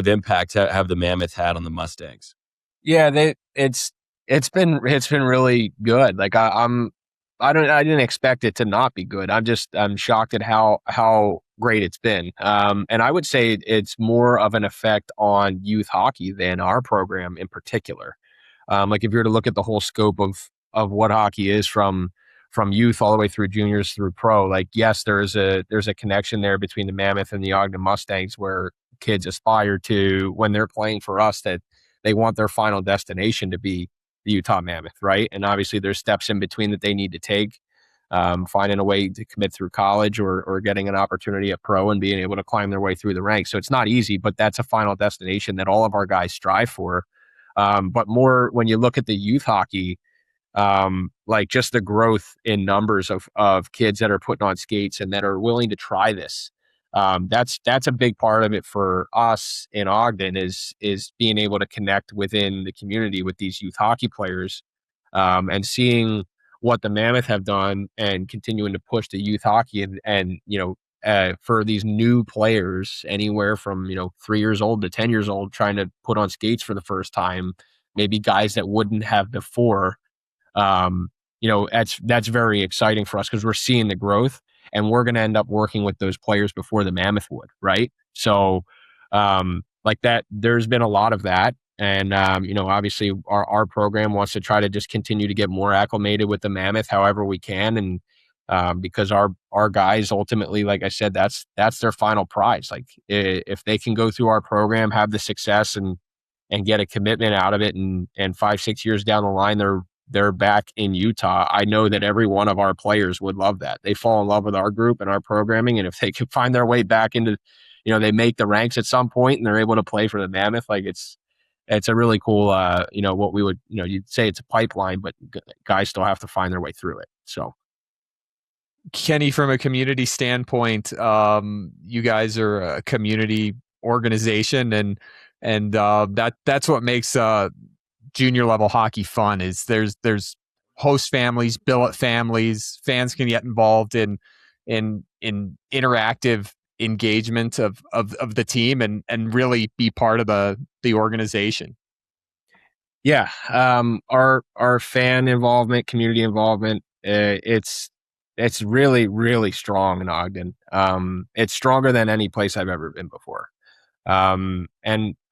impact have the Mammoth had on the Mustangs?
Yeah, it's been really good. Like I didn't expect it to not be good. I'm shocked at how great it's been. And I would say it's more of an effect on youth hockey than our program in particular. Like if you were to look at the whole scope of what hockey is from youth all the way through juniors through pro, like yes, there's a connection there between the Mammoth and the Ogden Mustangs where kids aspire to, when they're playing for us, that they want their final destination to be the Utah Mammoth, right? And obviously there's steps in between that they need to take, finding a way to commit through college or getting an opportunity at pro and being able to climb their way through the ranks. So it's not easy, but that's a final destination that all of our guys strive for. But more when you look at the youth hockey, like just the growth in numbers of kids that are putting on skates and that are willing to try this. That's a big part of it for us in Ogden is being able to connect within the community with these youth hockey players, and seeing what the Mammoth have done and continuing to push the youth hockey and for these new players anywhere from 3 years old to 10 years old trying to put on skates for the first time, maybe guys that wouldn't have before. That's very exciting for us because we're seeing the growth. And we're going to end up working with those players before the Mammoth would, right? So, like that, there's been a lot of that. And, obviously our program wants to try to just continue to get more acclimated with the Mammoth however we can. And because our guys ultimately, like I said, that's their final prize. Like if they can go through our program, have the success and get a commitment out of it, and 5-6 years down the line, they're back in Utah, I know that every one of our players would love that. They fall in love with our group and our programming. And if they can find their way back into, they make the ranks at some point and they're able to play for the Mammoth, like it's a really cool, what we would, you'd say it's a pipeline, but guys still have to find their way through it. So.
Kenny, from a community standpoint, you guys are a community organization and that's what makes, junior level hockey fun is there's host families, billet families, fans can get involved in interactive engagement of the team and really be part of the organization.
Yeah. Our fan involvement, community involvement, it's really, really strong in Ogden. It's stronger than any place I've ever been before. And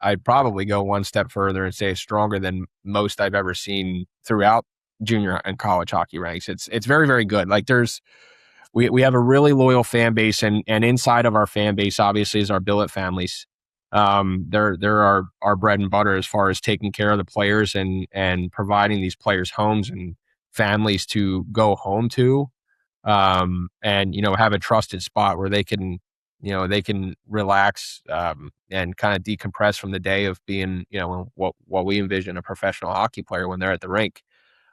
I'd probably go one step further and say it's stronger than most I've ever seen throughout junior and college hockey ranks. It's very, very good. Like there's we have a really loyal fan base, and inside of our fan base, obviously, is our billet families. They're our bread and butter as far as taking care of the players and providing these players homes and families to go home to, and have a trusted spot where they can relax, and kind of decompress from the day of being what we envision a professional hockey player when they're at the rink.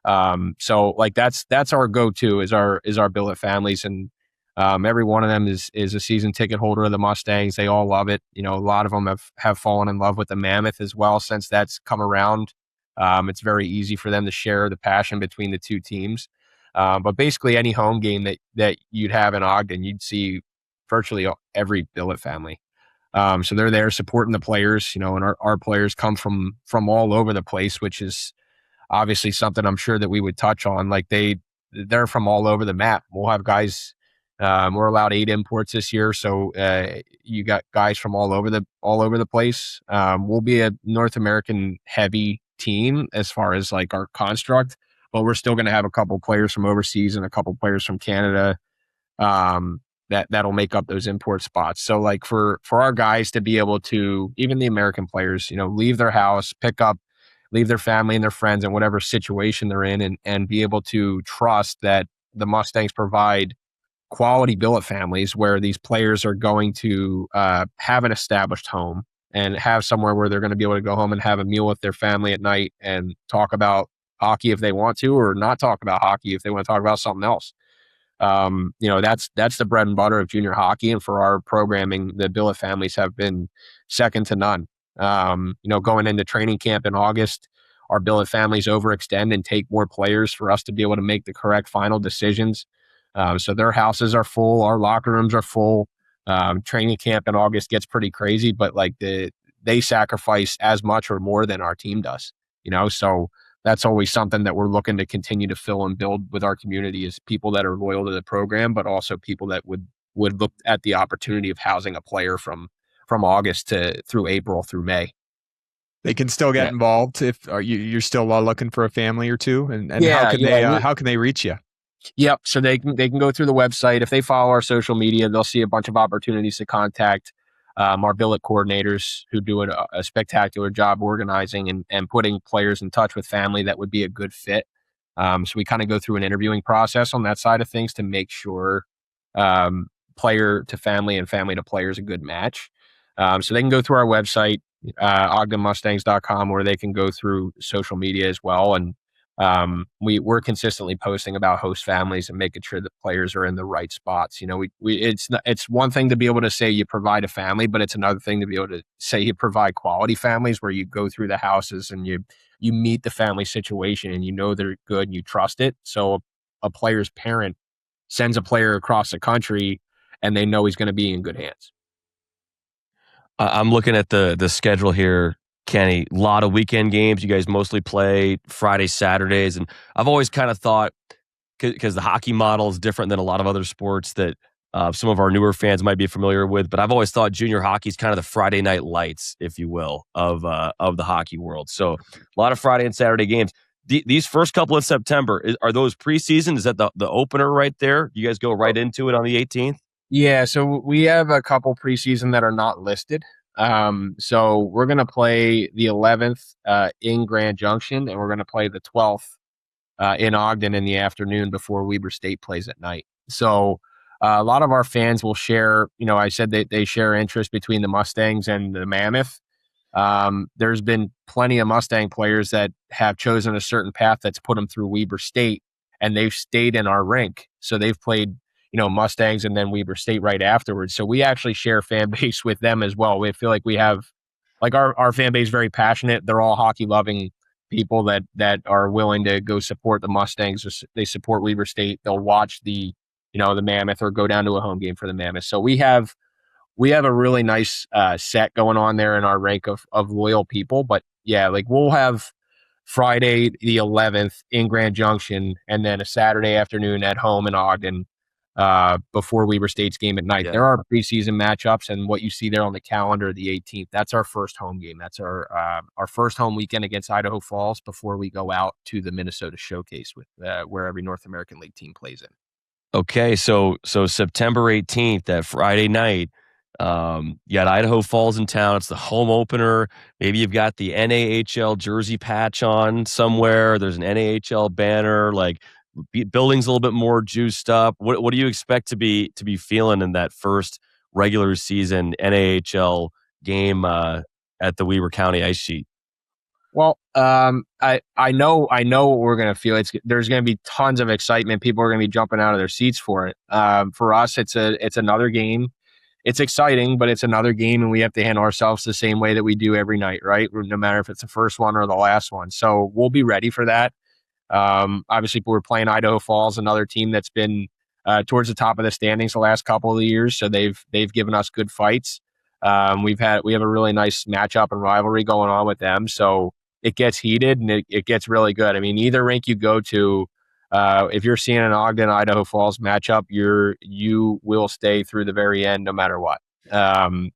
So like that's our go-to is our billet families, and every one of them is a season ticket holder of the Mustangs. They all love it. A lot of them have fallen in love with the Mammoth as well since that's come around. It's very easy for them to share the passion between the two teams. But basically any home game that you'd have in Ogden, you'd see virtually every billet family. So they're there supporting the players, and our players come from all over the place, which is obviously something I'm sure that we would touch on. Like they're from all over the map. We'll have guys. We're allowed 8 imports this year, so you got guys from all over the place. We'll be a North American heavy team as far as like our construct, but we're still going to have a couple players from overseas and a couple players from Canada. That'll make up those import spots. So like for our guys to be able to, even the American players, leave their house, leave their family and their friends in whatever situation they're in, and be able to trust that the Mustangs provide quality billet families where these players are going to have an established home and have somewhere where they're going to be able to go home and have a meal with their family at night and talk about hockey if they want to, or not talk about hockey if they want to talk about something else. That's the bread and butter of junior hockey. And for our programming, the billet families have been second to none. Going into training camp in August, our billet families overextend and take more players for us to be able to make the correct final decisions. So their houses are full, our locker rooms are full. Training camp in August gets pretty crazy, but like they sacrifice as much or more than our team does. So that's always something that we're looking to continue to fill and build with our community, is people that are loyal to the program, but also people that would look at the opportunity of housing a player from August through April through May.
They can still get involved if you're still looking for a family or two, and how can they reach you?
Yep. So they can go through the website. If they follow our social media, they'll see a bunch of opportunities to contact our billet coordinators, who do a spectacular job organizing and putting players in touch with family that would be a good fit. So we kind of go through an interviewing process on that side of things to make sure player to family and family to player is a good match. So they can go through our website, OgdenMustangs.com, where they can go through social media as well. And we're consistently posting about host families and making sure that players are in the right spots. It's one thing to be able to say you provide a family, but it's another thing to be able to say you provide quality families, where you go through the houses and you meet the family situation and they're good and you trust it. So a player's parent sends a player across the country and they know he's going to be in good hands.
I'm looking at the schedule here, Kenny. A lot of weekend games. You guys mostly play Fridays, Saturdays. And I've always kind of thought, because the hockey model is different than a lot of other sports that some of our newer fans might be familiar with, but I've always thought junior hockey is kind of the Friday night lights, if you will, of the hockey world. So a lot of Friday and Saturday games. These first couple in September, are those preseason? Is that the opener right there? You guys go right into it on the 18th?
Yeah, so we have a couple preseason that are not listed. So we're going to play the 11th in Grand Junction, and we're going to play the 12th in Ogden in the afternoon before Weber State plays at night. So a lot of our fans will share, I said that they share interest between the Mustangs and the Mammoth. There's been plenty of Mustang players that have chosen a certain path that's put them through Weber State, and they've stayed in our rink. So they've played Mustangs and then Weber State right afterwards. So we actually share fan base with them as well. We feel like we have, like, our fan base is very passionate. They're all hockey loving people that are willing to go support the Mustangs. They support Weber State. They'll watch the Mammoth or go down to a home game for the Mammoth. So we have a really nice set going on there in our rank of loyal people. But yeah, like we'll have Friday the 11th in Grand Junction, and then a Saturday afternoon at home in Ogden before Weber State's game at night. Yeah. There are preseason matchups, and what you see there on the calendar, the 18th, that's our first home game. That's our first home weekend against Idaho Falls before we go out to the Minnesota Showcase with where every North American League team plays in.
Okay, so September 18th, that Friday night, you got Idaho Falls in town. It's the home opener. Maybe you've got the NAHL jersey patch on somewhere. There's an NAHL banner. Like, building's a little bit more juiced up. What do you expect to be feeling in that first regular season NAHL game at the Weber County Ice Sheet?
Well, I know what we're gonna feel. There's gonna be tons of excitement. People are gonna be jumping out of their seats for it. For us, it's another game. It's exciting, but it's another game, and we have to handle ourselves the same way that we do every night, right? No matter if it's the first one or the last one. So we'll be ready for that. Obviously, we're playing Idaho Falls, another team that's been towards the top of the standings the last couple of years. So they've given us good fights. We have a really nice matchup and rivalry going on with them. So it gets heated and it gets really good. I mean, either rink you go to, if you're seeing an Ogden Idaho Falls matchup, you will stay through the very end no matter what.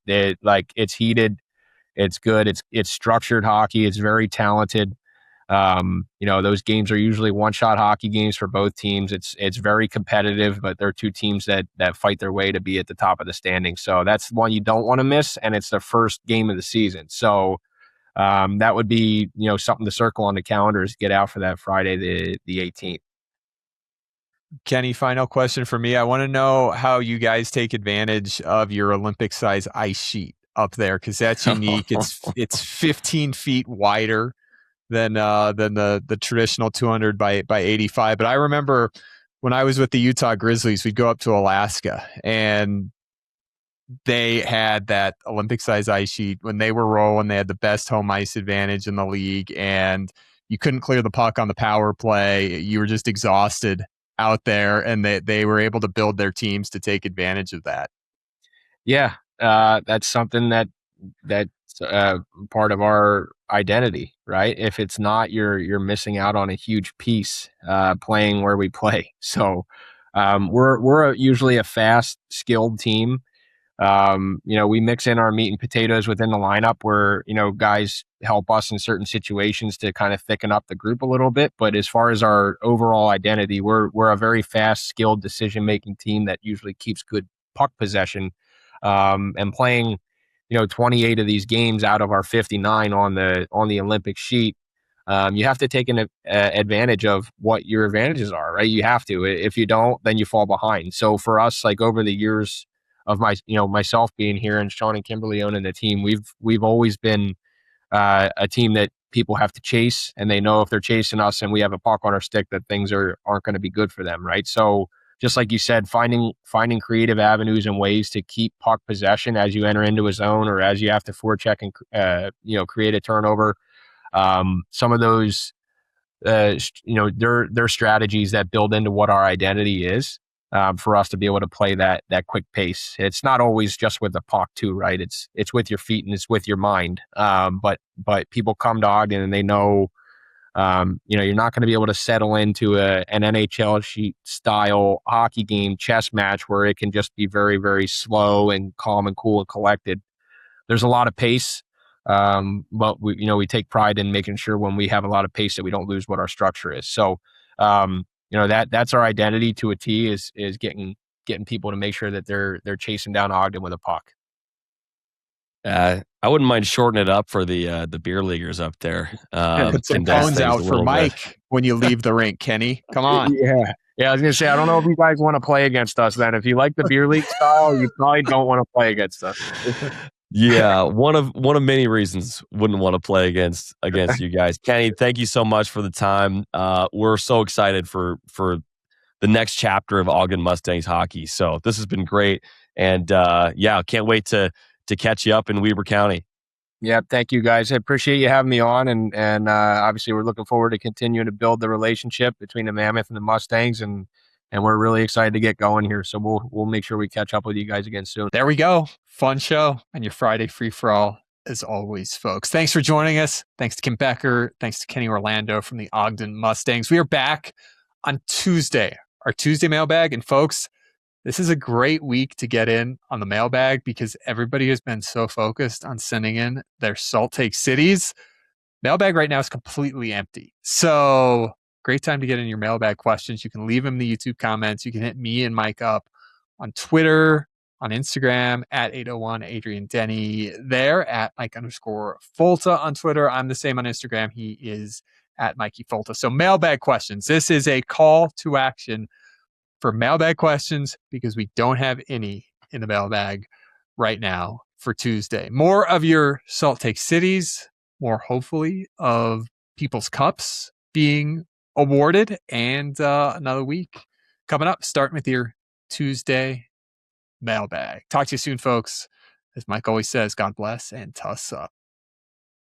It's heated, it's good, it's structured hockey, it's very talented. Those games are usually one-shot hockey games for both teams. It's very competitive, but they're two teams that fight their way to be at the top of the standings. So that's one you don't want to miss, and it's the first game of the season. So that would be something to circle on the calendars. Get out for that Friday the 18th.
Kenny, final question for me. I want to know how you guys take advantage of your Olympic size ice sheet up there, because that's unique. It's 15 feet wider than the traditional 200 by 85. But I remember when I was with the Utah Grizzlies, we'd go up to Alaska, and they had that Olympic size ice sheet. When they were rolling, they had the best home ice advantage in the league, and you couldn't clear the puck on the power play. You were just exhausted out there, and they were able to build their teams to take advantage of that.
Yeah, that's something that's part of our identity, right? If it's not, you're missing out on a huge piece playing where we play. So we're usually a fast, skilled team. We mix in our meat and potatoes within the lineup where, guys help us in certain situations to kind of thicken up the group a little bit. But as far as our overall identity, we're a very fast, skilled decision-making team that usually keeps good puck possession. And playing, 28 of these games out of our 59 on the Olympic sheet, you have to take an advantage of what your advantages are, right? You have to. If you don't, then you fall behind. So for us, like over the years of myself being here and Sean and Kimberly owning the team, we've always been a team that people have to chase, and they know if they're chasing us and we have a puck on our stick that things aren't going to be good for them, right? So just like you said, finding creative avenues and ways to keep puck possession as you enter into a zone or as you have to forecheck and create a turnover. Some of those they're strategies that build into what our identity is. For us to be able to play that quick pace. It's not always just with the puck too, right? It's with your feet and it's with your mind. But people come to Ogden and they know, you're not going to be able to settle into an NHL sheet style hockey game chess match where it can just be very, very slow and calm and cool and collected. There's a lot of pace. But we take pride in making sure when we have a lot of pace that we don't lose what our structure is. So, that's our identity to a T is getting people to make sure that they're chasing down Ogden with a puck.
I wouldn't mind shortening it up for the beer leaguers up there.
Put some phones out for Mike when you leave the rink, Kenny. Come on.
Yeah, I was gonna say, I don't know if you guys want to play against us then. If you like the beer league style, you probably don't want to play against us.
Yeah, one of many reasons wouldn't want to play against you guys. Kenny, thank you so much for the time. We're so excited for the next chapter of Ogden Mustangs hockey. So this has been great, and can't wait to catch you up in Weber County.
Yeah, thank you guys. I appreciate you having me on, and obviously we're looking forward to continuing to build the relationship between the Mammoth and the Mustangs, and we're really excited to get going here. So we'll make sure we catch up with you guys again soon.
There we go. Fun show and your Friday free for all as always, folks. Thanks for joining us. Thanks to Kim Becker. Thanks to Kenny Orlando from the Ogden Mustangs. We are back on Tuesday, our Tuesday mailbag. And folks, this is a great week to get in on the mailbag because everybody has been so focused on sending in their Salt Take cities. Mailbag right now is completely empty. So Great time to get in your mailbag questions. You can leave them in the YouTube comments. You can hit me and Mike up on Twitter, on Instagram, at 801 Adrian Denny there, at Mike_Folta on Twitter. I'm the same on Instagram. He is at Mikey Folta. So mailbag questions. This is a call to action for mailbag questions because we don't have any in the mailbag right now for Tuesday. More of your Salt Take Cities, more hopefully of People's Cups being awarded, and another week coming up, starting with your Tuesday mailbag. Talk to you soon, folks. As Mike always says, God bless and tuss up.